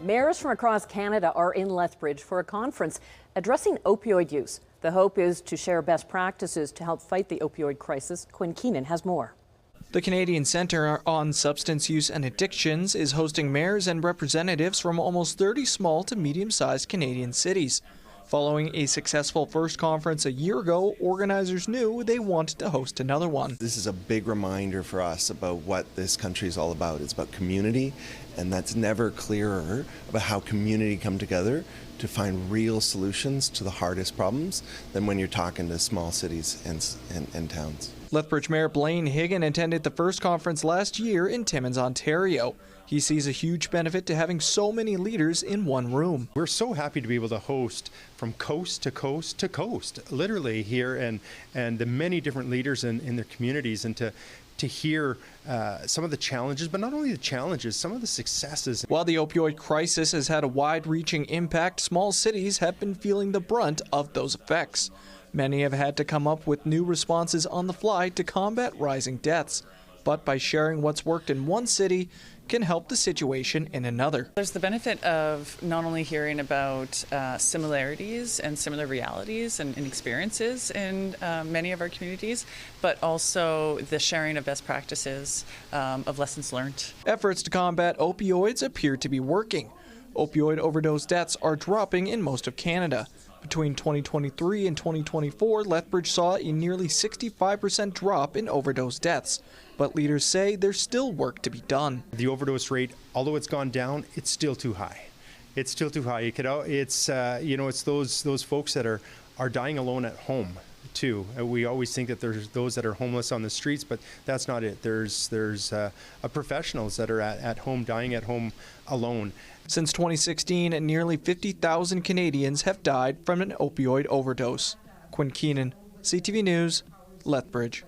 Mayors from across Canada are in Lethbridge for a conference addressing opioid use. The hope is to share best practices to help fight the opioid crisis. Quinn Keenan has more. The Canadian Centre on Substance Use and Addictions is hosting mayors and representatives from almost 30 small to medium-sized Canadian cities. Following a successful first conference a year ago, organizers knew they wanted to host another one. This is a big reminder for us about what this country is all about. It's about community, and that's never clearer about how community come together to find real solutions to the hardest problems than when you're talking to small cities and towns. Lethbridge Mayor Blaine Higgin attended the first conference last year in Timmins, Ontario. He sees a huge benefit to having so many leaders in one room. We're so happy to be able to host from coast to coast to coast, literally here, and the many different leaders in their communities, and to hear some of the challenges, but not only the challenges, some of the successes. While the opioid crisis has had a wide-reaching impact, small cities have been feeling the brunt of those effects. Many have had to come up with new responses on the fly to combat rising deaths. But by sharing what's worked in one city can help the situation in another. There's the benefit of not only hearing about similarities and similar realities and experiences in many of our communities, but also the sharing of best practices, of lessons learned. Efforts to combat opioids appear to be working. Opioid overdose deaths are dropping in most of Canada. Between 2023 and 2024, Lethbridge saw a nearly 65% drop in overdose deaths. But leaders say there's still work to be done. The overdose rate, although it's gone down, it's still too high. It's still too high. It's those folks that are dying alone at home too. We always think that there's those that are homeless on the streets, but that's not it. There's professionals that are at home, dying at home alone. Since 2016, nearly 50,000 Canadians have died from an opioid overdose. Quinn Keenan, CTV News, Lethbridge.